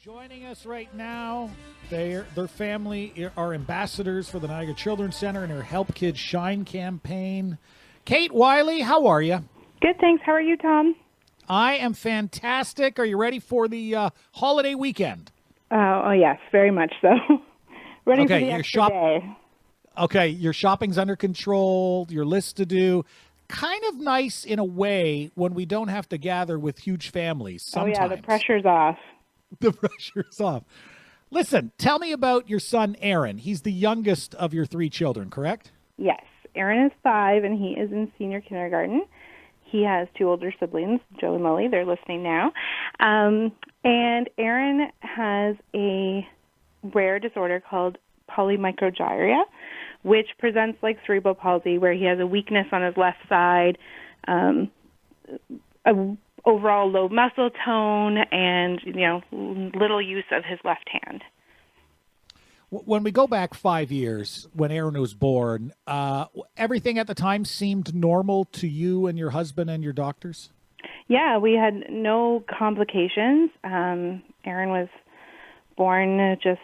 Joining us right now, their family are ambassadors for the Niagara Children's Center and her Help Kids Shine campaign. Kate, Wiley, how are you? Good, thanks. How are you, Tom? I am fantastic. Are you ready for the holiday weekend? Oh, yes, very much so. Ready for Okay, the extra day. Okay, your shopping's under control, your list to do. Kind of nice in a way when we don't have to gather with huge families sometimes. Oh, yeah, the pressure's off. The pressure's off. Listen, tell me about your son, Aaron. He's the youngest of your three children, correct? Yes. Aaron is 5, and he is in senior kindergarten. He has 2 older siblings, Joe and Lily. They're listening now. And Aaron has a rare disorder called polymicrogyria, which presents like cerebral palsy, where he has a weakness on his left side, a overall low muscle tone, and little use of his left hand. When we go back 5 years, when Aaron was born, everything at the time seemed normal to you and your husband and your doctors? Yeah, we had no complications. Aaron was born just,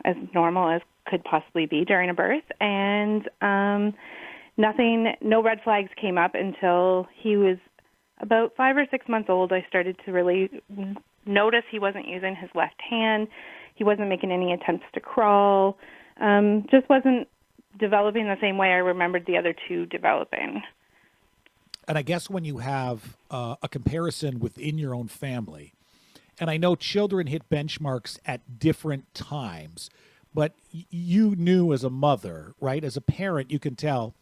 as normal as could possibly be during a birth, and no red flags came up until he was about 5 or 6 months old. I started to really notice he wasn't using his left hand. He wasn't making any attempts to crawl. Just wasn't developing the same way I remembered the other two developing. And I guess when you have a comparison within your own family, and I know children hit benchmarks at different times, but you knew as a mother, right? As a parent, you can tell,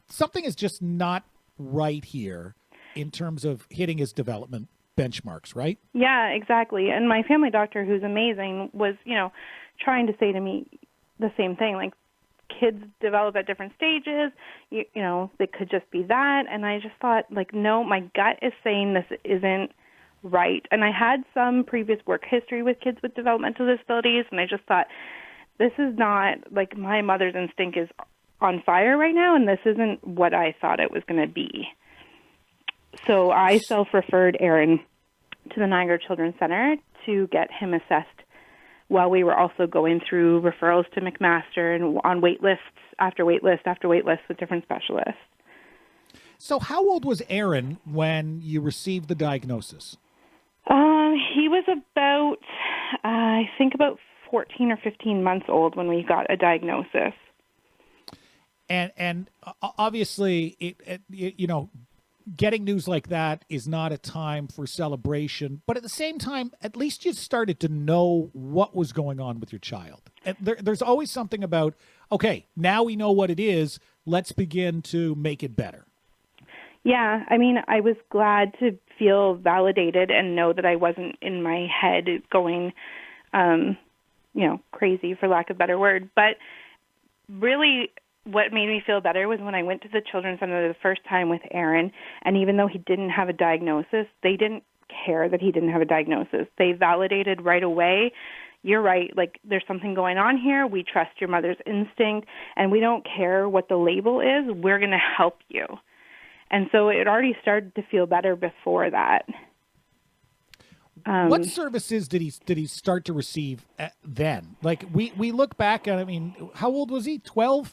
something is just not right here in terms of hitting his development benchmarks, right? Yeah, exactly. And my family doctor, who's amazing, was, trying to say to me the same thing, like, kids develop at different stages, they could just be that. And I just thought, like, no, my gut is saying this isn't right. And I had some previous work history with kids with developmental disabilities, and I just thought, this is not, like, my mother's instinct is on fire right now, and this isn't what I thought it was going to be. So I self-referred Aaron to the Niagara Children's Center to get him assessed while we were also going through referrals to McMaster and on wait lists after wait list after wait list with different specialists. So how old was Aaron when you received the diagnosis? He was about, I think about 14 or 15 months old when we got a diagnosis. And obviously, getting news like that is not a time for celebration, but at the same time, at least you started to know what was going on with your child. And there's always something about, okay, now we know what it is, let's begin to make it better. Yeah, I mean, I was glad to feel validated and know that I wasn't in my head going, crazy, for lack of a better word. But really, what made me feel better was when I went to the Children's Center the first time with Aaron, and even though he didn't have a diagnosis, they didn't care that he didn't have a diagnosis. They validated right away, you're right, like, there's something going on here. We trust your mother's instinct, and we don't care what the label is. We're going to help you. And so it already started to feel better before that. What services did he start to receive then? Like, we look back at, I mean, how old was he? 12,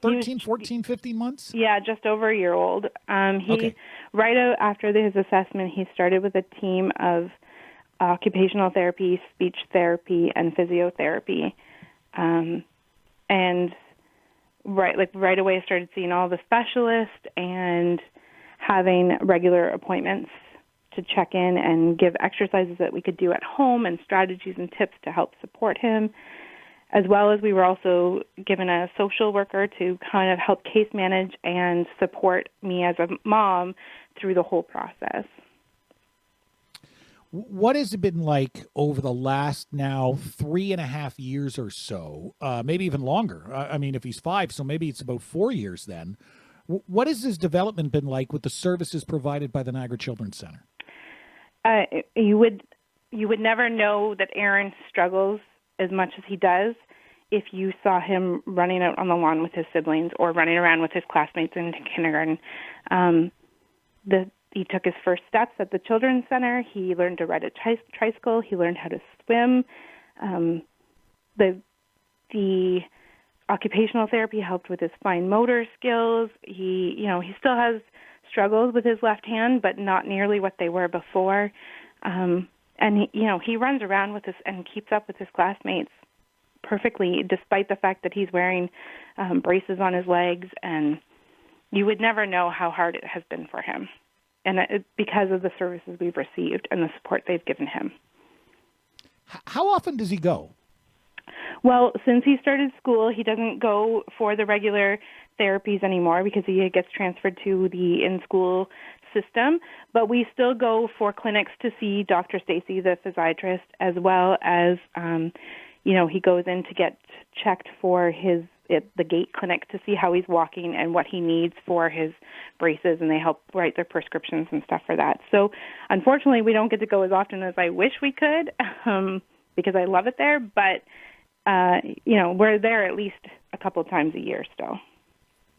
13, 14, 15 months? Yeah, just over a year old. Okay. Right after his assessment, he started with a team of occupational therapy, speech therapy, and physiotherapy. And right away started seeing all the specialists and having regular appointments to check in and give exercises that we could do at home and strategies and tips to help support him, as well as we were also given a social worker to kind of help case manage and support me as a mom through the whole process. What has it been like over the last now 3.5 years or so, maybe even longer? I mean, if he's 5, so maybe it's about 4 years then. What has his development been like with the services provided by the Niagara Children's Center? You would never know that Aaron struggles as much as he does if you saw him running out on the lawn with his siblings or running around with his classmates in kindergarten. The he took his first steps at the children's center. He learned to ride a tricycle. He learned how to swim. The occupational therapy helped with his fine motor skills. He still has struggles with his left hand, but not nearly what they were before. And he runs around with and keeps up with his classmates perfectly, despite the fact that he's wearing braces on his legs. And you would never know how hard it has been for him, and because of the services we've received and the support they've given him. How often does he go? Well, since he started school, he doesn't go for the regular therapies anymore because he gets transferred to the in-school system. But we still go for clinics to see Dr. Stacy, the physiatrist, as well as, he goes in to get checked for the gait clinic to see how he's walking and what he needs for his braces, and they help write their prescriptions and stuff for that. So unfortunately, we don't get to go as often as I wish we could because I love it there, but we're there at least a couple of times a year still.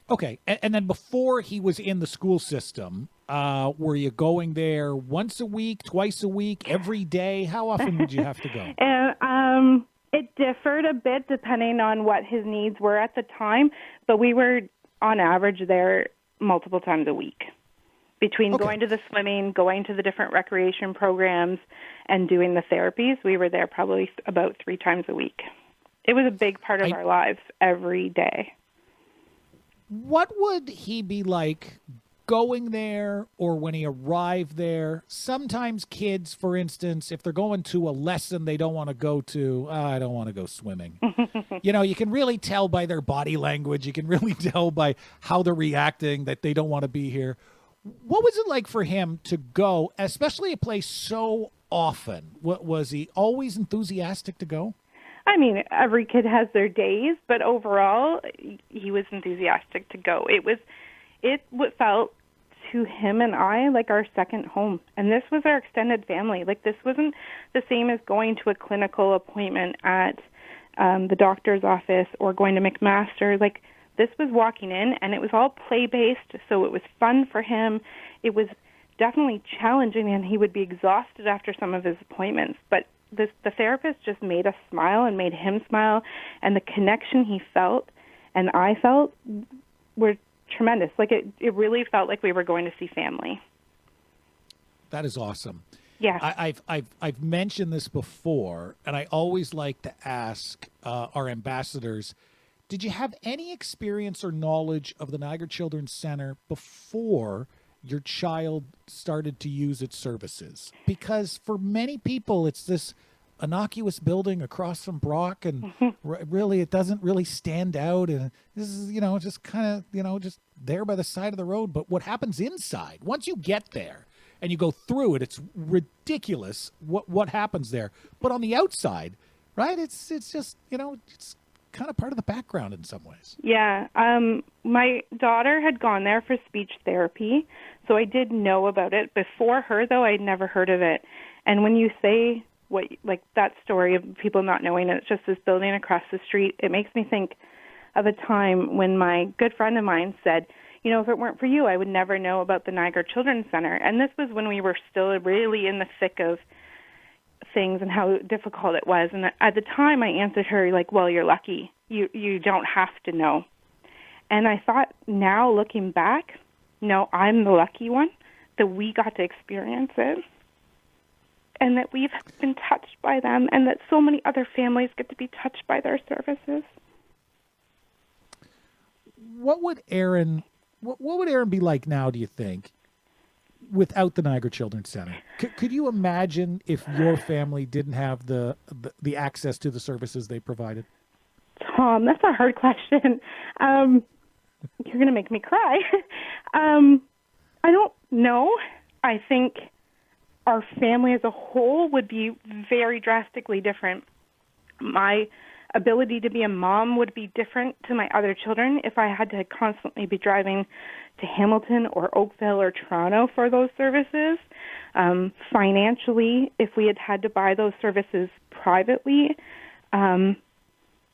Okay. And then before he was in the school system, were you going there once a week, twice a week, every day? How often would you have to go? It differed a bit depending on what his needs were at the time, but we were on average there multiple times a week. Between going to the swimming, going to the different recreation programs, and doing the therapies, we were there probably about 3 times a week. It was a big part of our lives every day. What would he be like going there or when he arrived there? Sometimes kids, for instance, if they're going to a lesson they don't want to go to, I don't want to go swimming. You can really tell by their body language. You can really tell by how they're reacting that they don't want to be here. What was it like for him to go, especially a place so often? Was he always enthusiastic to go? I mean, every kid has their days, but overall, he was enthusiastic to go. It felt to him and I like our second home, and this was our extended family. Like, this wasn't the same as going to a clinical appointment at the doctor's office or going to McMaster. Like, this was walking in, and it was all play-based, so it was fun for him. It was definitely challenging, and he would be exhausted after some of his appointments, but the therapist just made us smile and made him smile, and the connection he felt and I felt were tremendous. Like, it really felt like we were going to see family. That is awesome. Yeah. I've mentioned this before, and I always like to ask our ambassadors, did you have any experience or knowledge of the Niagara Children's Center before your child started to use its services? Because for many people, it's this innocuous building across from Brock, and really it doesn't really stand out, and this is just kind of just there by the side of the road. But what happens inside, once you get there and you go through it, it's ridiculous what happens there. But on the outside, right, it's just it's kind of part of the background in some ways. Yeah. My daughter had gone there for speech therapy, so I did know about it. Before her, though, I'd never heard of it. And when you say that story of people not knowing it's just this building across the street, it makes me think of a time when my good friend of mine said, if it weren't for you, I would never know about the Niagara Children's Center. And this was when we were still really in the thick of things and how difficult it was. And at the time, I answered her like, well, you're lucky. You don't have to know. And I thought, now looking back, no, I'm the lucky one that we got to experience it, and that we've been touched by them, and that so many other families get to be touched by their services. What would Aaron be like now, do you think, without the Niagara Children's Center? Could you imagine if your family didn't have the access to the services they provided? Tom, that's a hard question. You're going to make me cry. I don't know. I think our family as a whole would be very drastically different. My ability to be a mom would be different to my other children if I had to constantly be driving to Hamilton or Oakville or Toronto for those services. Financially, if we had to buy those services privately,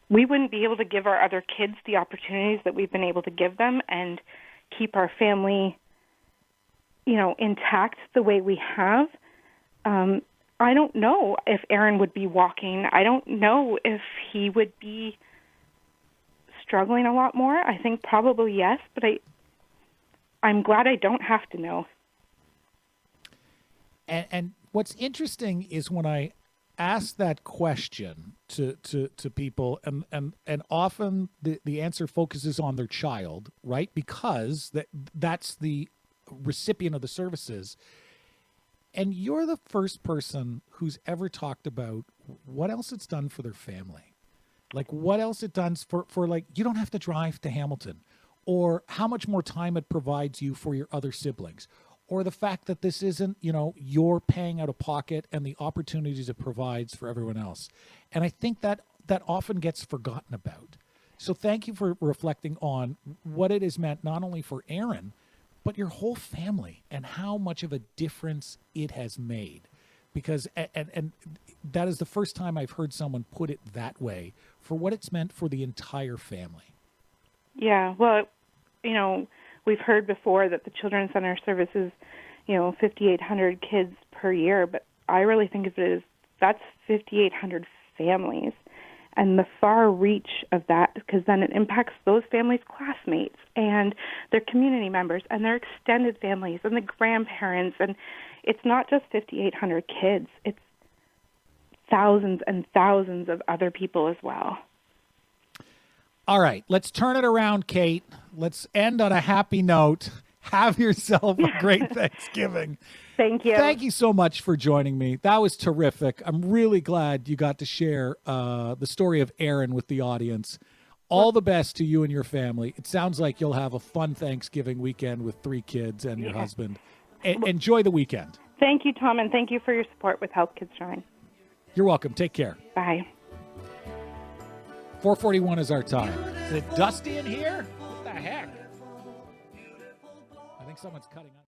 we wouldn't be able to give our other kids the opportunities that we've been able to give them and keep our family intact the way we have, I don't know if Aaron would be walking. I don't know if he would be struggling a lot more. I think probably yes, but I'm glad I don't have to know. And what's interesting is when I ask that question to people, and often the answer focuses on their child, right? Because that's the recipient of the services. And you're the first person who's ever talked about what else it's done for their family. Like what else it does for like, you don't have to drive to Hamilton, or how much more time it provides you for your other siblings, or the fact that this isn't, you're paying out of pocket and the opportunities it provides for everyone else. And I think that often gets forgotten about. So thank you for reflecting on what it has meant, not only for Aaron, but your whole family, and how much of a difference it has made. Because, and that is the first time I've heard someone put it that way, for what it's meant for the entire family. Yeah, well, we've heard before that the Children's Center services, 5,800 kids per year, but I really think of it as that's 5,800 families. And the far reach of that, because then it impacts those families' classmates and their community members and their extended families and the grandparents. And it's not just 5,800 kids. It's thousands and thousands of other people as well. All right, let's turn it around, Kate. Let's end on a happy note. Have yourself a great Thanksgiving. Thank you. Thank you so much for joining me. That was terrific. I'm really glad you got to share the story of Aaron with the audience. All the best to you and your family. It sounds like you'll have a fun Thanksgiving weekend with 3 kids and your husband. Enjoy the weekend. Thank you, Tom, and thank you for your support with Help Kids Shine. You're welcome. Take care. Bye. 4:41 is our time. Is it dusty in here? What the heck? I think someone's cutting up.